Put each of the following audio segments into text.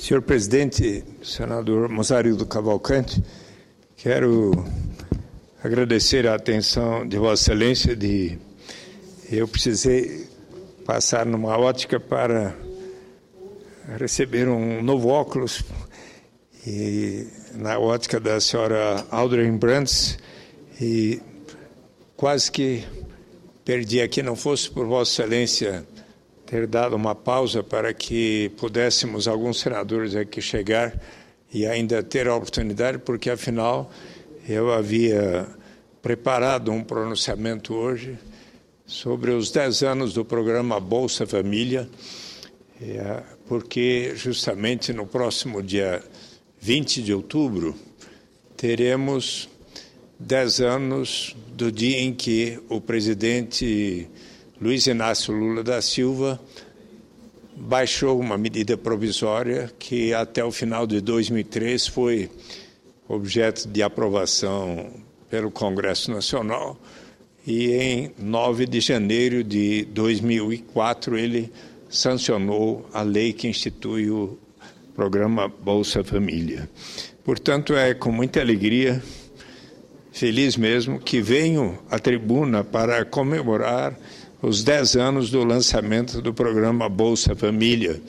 Senhor presidente, senador Mozarildo Cavalcante, quero agradecer a atenção de Vossa Excelência. Eu precisei passar numa ótica para receber um novo óculos, e na ótica da senhora Audrey Brands, e quase que perdi aqui, não fosse por Vossa Excelência ter dado uma pausa para que pudéssemos, alguns senadores aqui, chegar e ainda ter a oportunidade, porque, afinal, eu havia preparado um pronunciamento hoje sobre os 10 anos do programa Bolsa Família, porque, justamente, no próximo dia 20 de outubro, teremos 10 anos do dia em que o presidente Luiz Inácio Lula da Silva baixou uma medida provisória que até o final de 2003 foi objeto de aprovação pelo Congresso Nacional, e em 9 de janeiro de 2004 ele sancionou a lei que institui o programa Bolsa Família. Portanto, é com muita alegria, feliz mesmo, que venho à tribuna para comemorar os 10 anos do lançamento do programa Bolsa Família.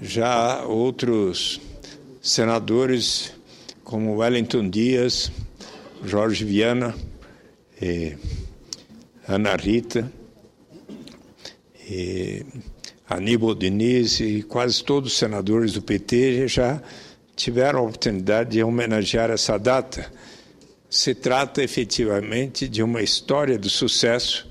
Já outros senadores, como Wellington Dias, Jorge Viana, Ana Rita, Aníbal Diniz e quase todos os senadores do PT já tiveram a oportunidade de homenagear essa data. Se trata efetivamente de uma história de sucesso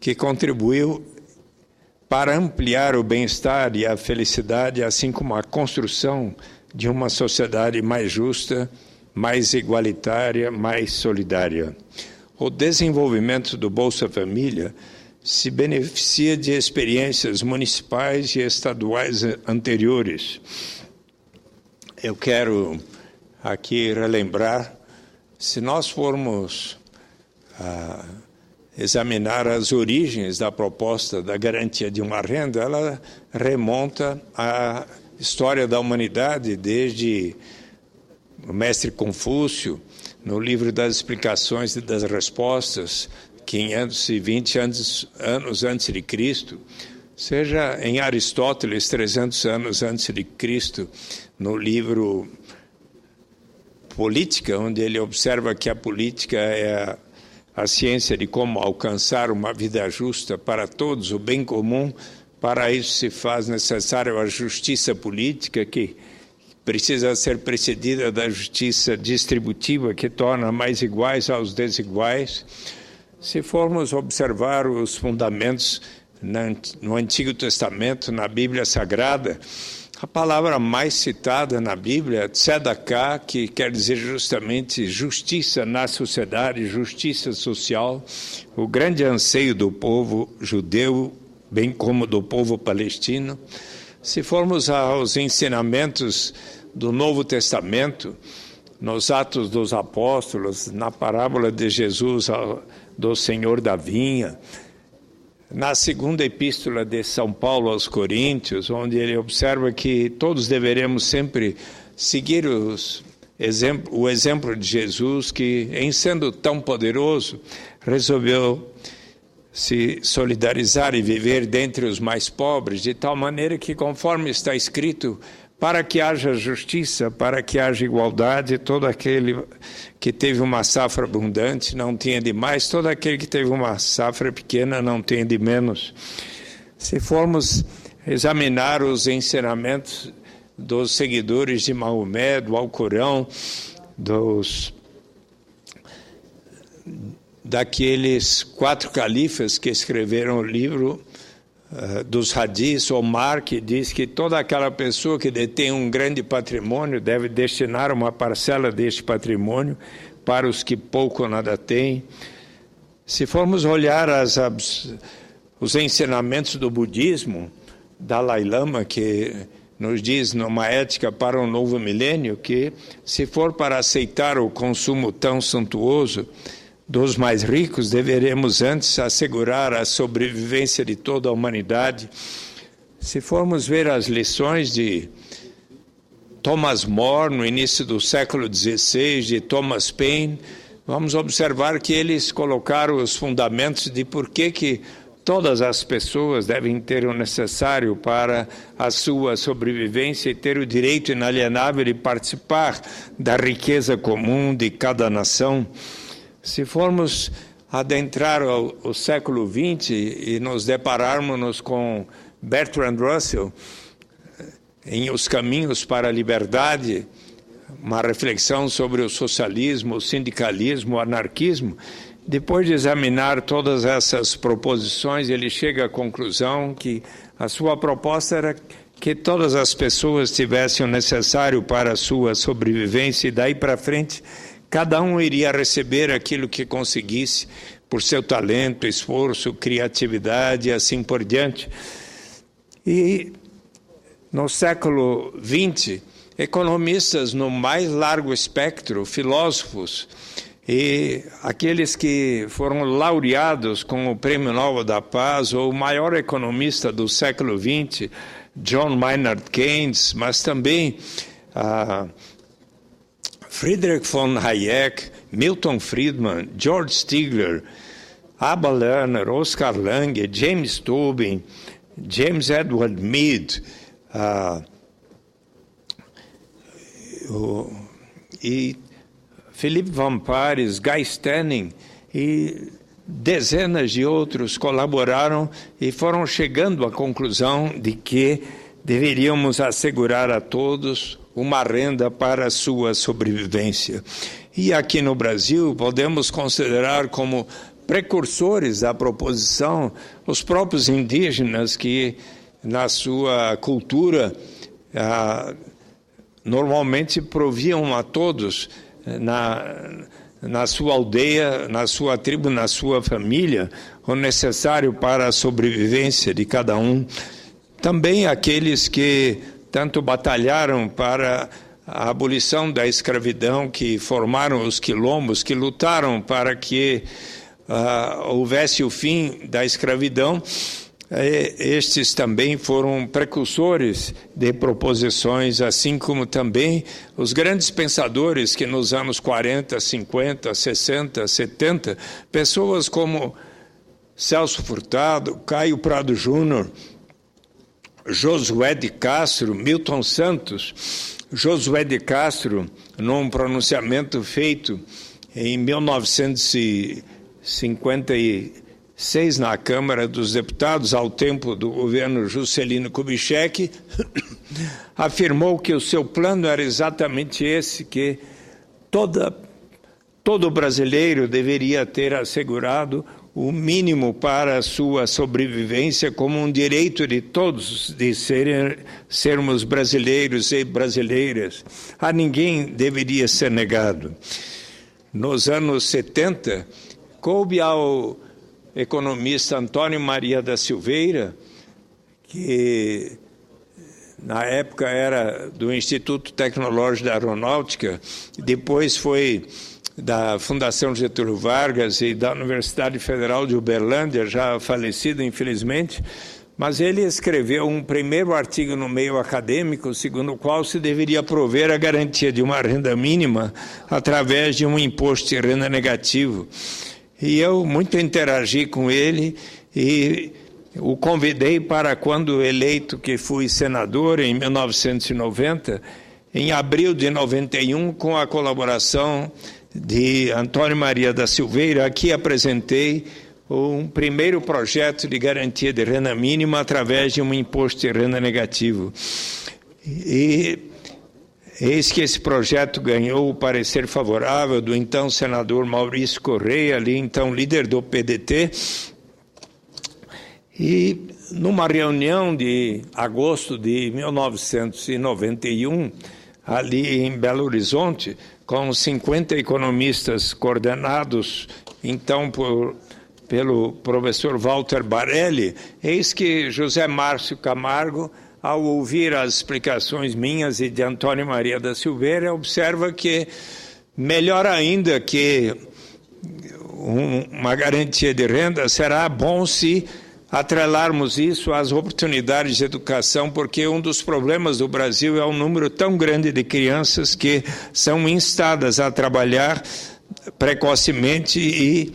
que contribuiu para ampliar o bem-estar e a felicidade, assim como a construção de uma sociedade mais justa, mais igualitária, mais solidária. O desenvolvimento do Bolsa Família se beneficia de experiências municipais e estaduais anteriores. Eu quero aqui relembrar, se nós formos examinar as origens da proposta da garantia de uma renda, ela remonta à história da humanidade, desde o mestre Confúcio, no livro das explicações e das respostas, 520 anos antes de Cristo, seja em Aristóteles, 300 anos antes de Cristo, no livro Política, onde ele observa que a política é a ciência de como alcançar uma vida justa para todos, o bem comum. Para isso se faz necessário a justiça política, que precisa ser precedida da justiça distributiva, que torna mais iguais aos desiguais. Se formos observar os fundamentos no Antigo Testamento, na Bíblia Sagrada, a palavra mais citada na Bíblia é tzedakah, que quer dizer justamente justiça na sociedade, justiça social, o grande anseio do povo judeu, bem como do povo palestino. Se formos aos ensinamentos do Novo Testamento, nos Atos dos Apóstolos, na parábola de Jesus do Senhor da Vinha, na segunda epístola de São Paulo aos Coríntios, onde ele observa que todos deveremos sempre seguir o exemplo de Jesus, que, em sendo tão poderoso, resolveu se solidarizar e viver dentre os mais pobres, de tal maneira que, conforme está escrito, para que haja justiça, para que haja igualdade, todo aquele que teve uma safra abundante não tenha de mais, todo aquele que teve uma safra pequena não tenha de menos. Se formos examinar os ensinamentos dos seguidores de Maomé, do Alcorão, daqueles 4 califas que escreveram o livro dos hadis, Omar, que diz que toda aquela pessoa que detém um grande patrimônio deve destinar uma parcela deste patrimônio para os que pouco ou nada têm. Se formos olhar os ensinamentos do budismo, Dalai Lama, que nos diz numa ética para um novo milênio que, se for para aceitar o consumo tão suntuoso dos mais ricos, deveremos antes assegurar a sobrevivência de toda a humanidade. Se formos ver as lições Thomas More, no início do século XVI, de Thomas Paine, vamos observar que eles colocaram os fundamentos de por que todas as pessoas devem ter o necessário para a sua sobrevivência e ter o direito inalienável de participar da riqueza comum de cada nação. Se formos adentrar o século XX e nos depararmos com Bertrand Russell em Os Caminhos para a Liberdade, uma reflexão sobre o socialismo, o sindicalismo, o anarquismo, depois de examinar todas essas proposições, ele chega à conclusão que a sua proposta era que todas as pessoas tivessem o necessário para a sua sobrevivência e daí para frente cada um iria receber aquilo que conseguisse por seu talento, esforço, criatividade e assim por diante. E no século XX, economistas no mais largo espectro, filósofos, e aqueles que foram laureados com o Prêmio Nobel da Paz, ou o maior economista do século XX, John Maynard Keynes, mas também Friedrich von Hayek, Milton Friedman, George Stigler, Abba Lerner, Oscar Lange, James Tobin, James Edward Mead, e Philippe Van Parijs, Guy Stenning e dezenas de outros colaboraram e foram chegando à conclusão de que deveríamos assegurar a todos uma renda para a sua sobrevivência. E aqui no Brasil podemos considerar como precursores da proposição os próprios indígenas que na sua cultura normalmente proviam a todos na sua aldeia, na sua tribo, na sua família, o necessário para a sobrevivência de cada um. Também aqueles que tanto batalharam para a abolição da escravidão, que formaram os quilombos, que lutaram para que houvesse o fim da escravidão. Estes também foram precursores de proposições, assim como também os grandes pensadores que nos anos 40, 50, 60, 70, pessoas como Celso Furtado, Caio Prado Júnior, Josué de Castro, Milton Santos. Josué de Castro, num pronunciamento feito em 1956 na Câmara dos Deputados, ao tempo do governo Juscelino Kubitschek, afirmou que o seu plano era exatamente esse, que todo brasileiro deveria ter assegurado o mínimo para a sua sobrevivência como um direito de todos de sermos brasileiros e brasileiras. A ninguém deveria ser negado. Nos anos 70, coube ao economista Antônio Maria da Silveira, que na época era do Instituto Tecnológico da Aeronáutica, depois foi da Fundação Getúlio Vargas e da Universidade Federal de Uberlândia, já falecido infelizmente, mas ele escreveu um primeiro artigo no meio acadêmico, segundo o qual se deveria prover a garantia de uma renda mínima através de um imposto de renda negativo. E eu muito interagi com ele e o convidei para, quando eleito, que fui senador em 1990, em abril de 91, com a colaboração de Antônio Maria da Silveira, aqui apresentei um primeiro projeto de garantia de renda mínima através de um imposto de renda negativo. E eis que esse projeto ganhou o parecer favorável do então senador Maurício Correia, ali então líder do PDT, e numa reunião de agosto de 1991, ali em Belo Horizonte, com 50 economistas coordenados, então, pelo professor Walter Barelli, eis que José Márcio Camargo, ao ouvir as explicações minhas e de Antônio Maria da Silveira, observa que, melhor ainda que uma garantia de renda, será bom se atrelarmos isso às oportunidades de educação, porque um dos problemas do Brasil é um número tão grande de crianças que são instadas a trabalhar precocemente e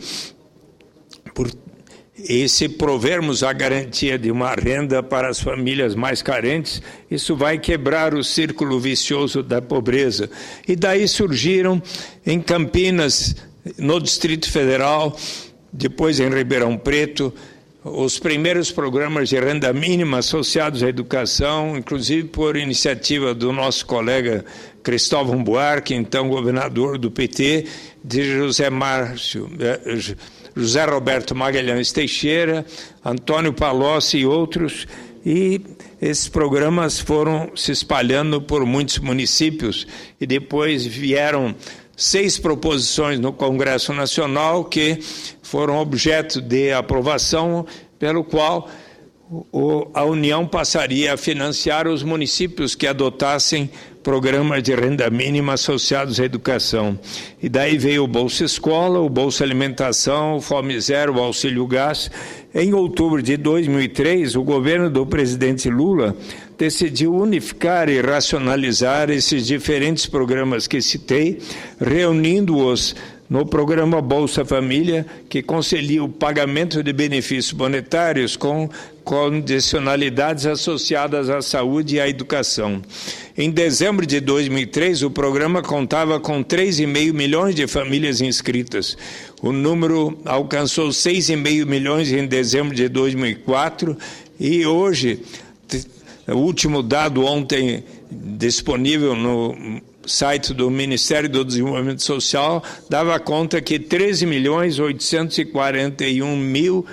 se provermos a garantia de uma renda para as famílias mais carentes, isso vai quebrar o círculo vicioso da pobreza. E daí surgiram em Campinas, no Distrito Federal, depois em Ribeirão Preto, os primeiros programas de renda mínima associados à educação, inclusive por iniciativa do nosso colega Cristóvão Buarque, então governador do PT, de José Roberto Magalhães Teixeira, Antônio Palocci e outros, e esses programas foram se espalhando por muitos municípios, e depois vieram 6 proposições no Congresso Nacional que foram objeto de aprovação, pelo qual a União passaria a financiar os municípios que adotassem programas de renda mínima associados à educação. E daí veio o Bolsa Escola, o Bolsa Alimentação, o Fome Zero, o Auxílio Gás. Em outubro de 2003, o governo do presidente Lula decidiu unificar e racionalizar esses diferentes programas que citei, reunindo-os no programa Bolsa Família, que concilia o pagamento de benefícios monetários com condicionalidades associadas à saúde e à educação. Em dezembro de 2003, o programa contava com 3,5 milhões de famílias inscritas. O número alcançou 6,5 milhões em dezembro de 2004 e hoje, o último dado ontem disponível no site do Ministério do Desenvolvimento Social, dava conta que 13.841.000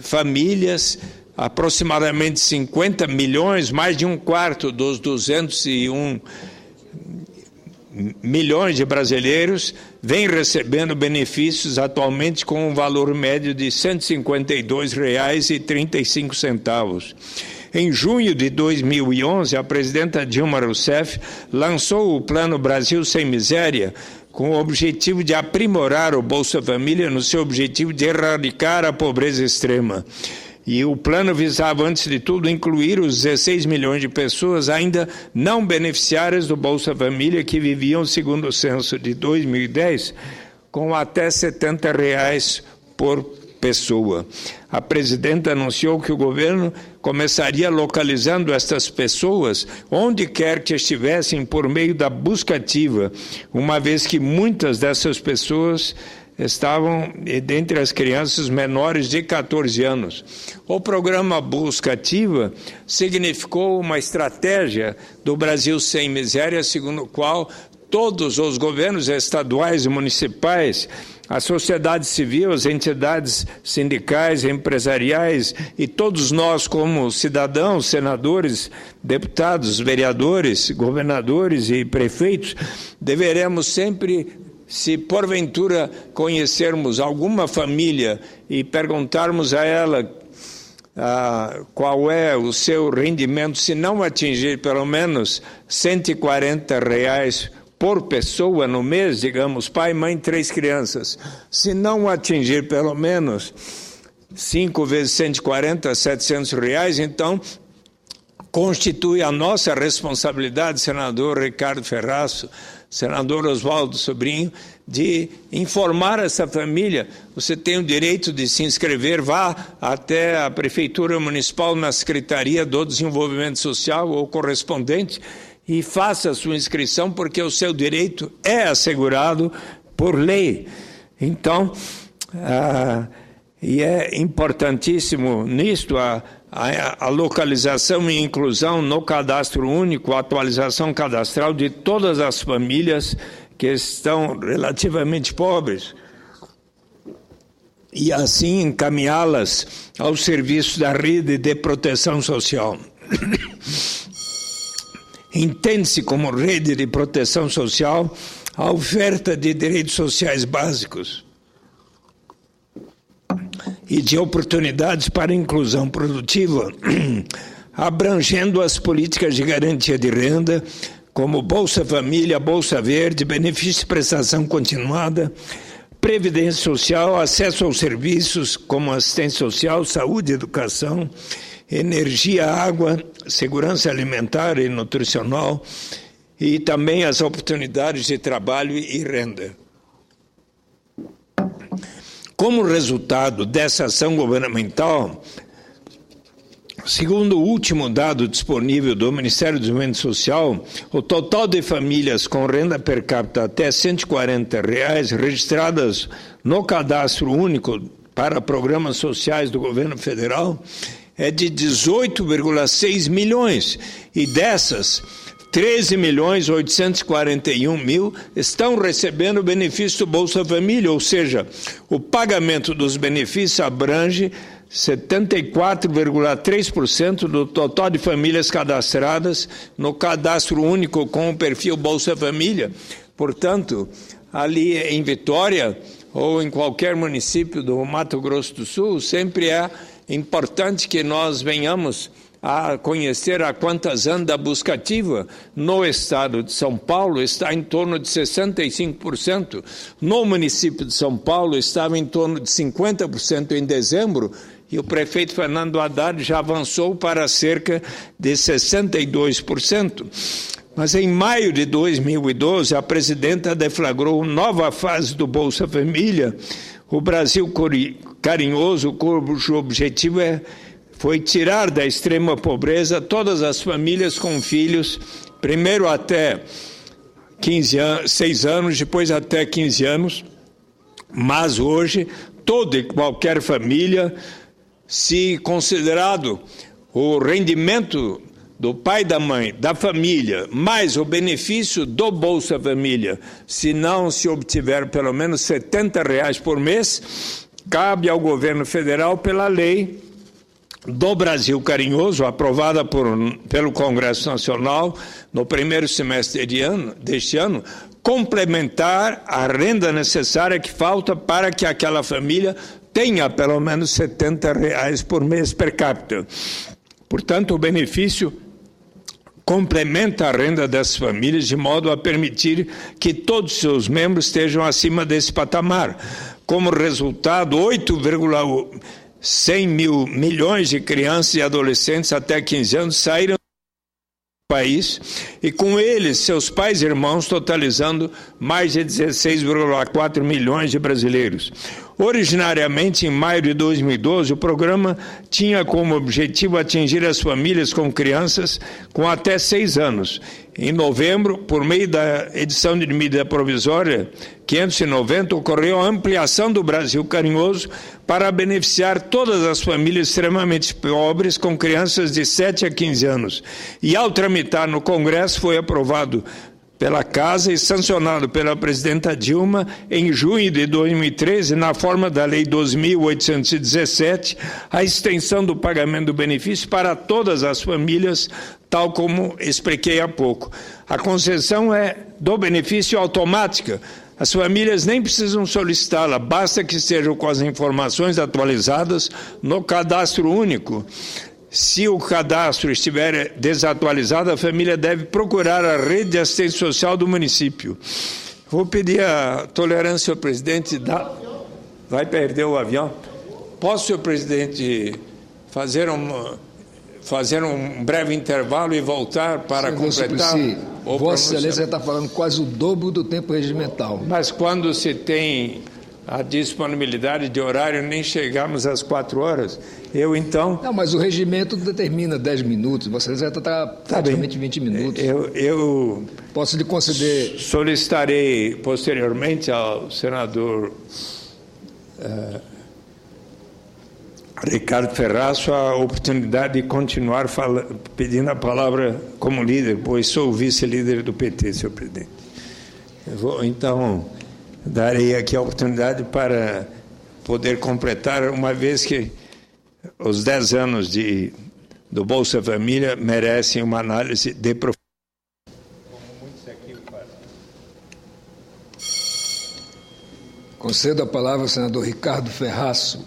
famílias, aproximadamente 50 milhões, mais de um quarto dos 201 milhões de brasileiros, vêm recebendo benefícios atualmente com um valor médio de R$ 152,35. Em junho de 2011, a presidenta Dilma Rousseff lançou o Plano Brasil Sem Miséria, com o objetivo de aprimorar o Bolsa Família no seu objetivo de erradicar a pobreza extrema. E o plano visava, antes de tudo, incluir os 16 milhões de pessoas ainda não beneficiárias do Bolsa Família que viviam, segundo o censo de 2010, com até R$ 70 por pessoa. A presidenta anunciou que o governo começaria localizando estas pessoas onde quer que estivessem por meio da busca ativa, uma vez que muitas dessas pessoas estavam dentre as crianças menores de 14 anos. O programa Busca Ativa significou uma estratégia do Brasil Sem Miséria, segundo o qual todos os governos estaduais e municipais, a sociedade civil, as entidades sindicais, empresariais e todos nós como cidadãos, senadores, deputados, vereadores, governadores e prefeitos, deveremos sempre, se porventura conhecermos alguma família e perguntarmos a ela qual é o seu rendimento, se não atingir pelo menos R$ 140 por pessoa no mês, digamos, pai, mãe, 3 crianças. Se não atingir pelo menos 5 vezes 140, R$ 700, então constitui a nossa responsabilidade, senador Ricardo Ferraço, senador Oswaldo Sobrinho, de informar essa família. Você tem o direito de se inscrever, vá até a Prefeitura Municipal na Secretaria do Desenvolvimento Social ou correspondente, e faça a sua inscrição, porque o seu direito é assegurado por lei. Então, e é importantíssimo nisto a localização e inclusão no cadastro único, a atualização cadastral de todas as famílias que estão relativamente pobres, e assim encaminhá-las ao serviço da rede de proteção social. Entende-se como rede de proteção social a oferta de direitos sociais básicos e de oportunidades para a inclusão produtiva, abrangendo as políticas de garantia de renda, como Bolsa Família, Bolsa Verde, benefício de prestação continuada, previdência social, acesso aos serviços como assistência social, saúde, educação, energia, água, segurança alimentar e nutricional, e também as oportunidades de trabalho e renda. Como resultado dessa ação governamental, segundo o último dado disponível do Ministério do Desenvolvimento Social, o total de famílias com renda per capita até R$ 140 registradas no cadastro único para programas sociais do governo federal é de 18,6 milhões, e dessas, 13.841.000 estão recebendo o benefício do Bolsa Família, ou seja, o pagamento dos benefícios abrange 74,3% do total de famílias cadastradas no cadastro único com o perfil Bolsa Família. Portanto, ali em Vitória ou em qualquer município do Mato Grosso do Sul, sempre é importante que nós venhamos a conhecer a quantas anda a busca ativa. No estado de São Paulo está em torno de 65%, no município de São Paulo estava em torno de 50% em dezembro, e o prefeito Fernando Haddad já avançou para cerca de 62%. Mas em maio de 2012, a presidenta deflagrou nova fase do Bolsa Família, o Brasil Carinhoso, cujo objetivo foi tirar da extrema pobreza todas as famílias com filhos, primeiro até 6 anos, depois até 15 anos, mas hoje toda e qualquer família, se considerado o rendimento do pai e da mãe, da família, mais o benefício do Bolsa Família, se não se obtiver pelo menos R$ 70 por mês, cabe ao governo federal, pela lei do Brasil Carinhoso, aprovada pelo Congresso Nacional no primeiro semestre deste ano, complementar a renda necessária que falta para que aquela família tenha pelo menos R$ 70 por mês per capita. Portanto, o benefício complementa a renda dessas famílias de modo a permitir que todos os seus membros estejam acima desse patamar. Como resultado, 8,100 milhões de crianças e adolescentes até 15 anos saíram do país, e com eles seus pais e irmãos, totalizando mais de 16,4 milhões de brasileiros. Originariamente, em maio de 2012, o programa tinha como objetivo atingir as famílias com crianças com até 6 anos. Em novembro, por meio da edição de medida provisória 590, ocorreu a ampliação do Brasil Carinhoso para beneficiar todas as famílias extremamente pobres com crianças de 7 a 15 anos. E, ao tramitar no Congresso, foi aprovado pela Casa e sancionado pela presidenta Dilma em junho de 2013, na forma da Lei 12.817, a extensão do pagamento do benefício para todas as famílias, tal como expliquei há pouco. A concessão é do benefício automática. As famílias nem precisam solicitá-la, basta que estejam com as informações atualizadas no cadastro único. Se o cadastro estiver desatualizado, a família deve procurar a rede de assistência social do município. Vou pedir a tolerância ao presidente. Vai perder o avião? Posso, senhor presidente, fazer um breve intervalo e voltar para completar? Vossa Excelência está falando quase o dobro do tempo regimental. Mas quando se tem a disponibilidade de horário, nem chegamos às 4 horas. Eu, então... Não, mas o regimento determina 10 minutos. Vossa Excelência está praticamente 20 minutos. Eu posso lhe conceder... Solicitarei posteriormente ao senador Ricardo Ferraço a oportunidade de continuar pedindo a palavra como líder, pois sou o vice-líder do PT, senhor presidente. Então, darei aqui a oportunidade para poder completar, uma vez que os 10 anos do Bolsa Família merecem uma análise de profundidade. Concedo a palavra ao senador Ricardo Ferraço.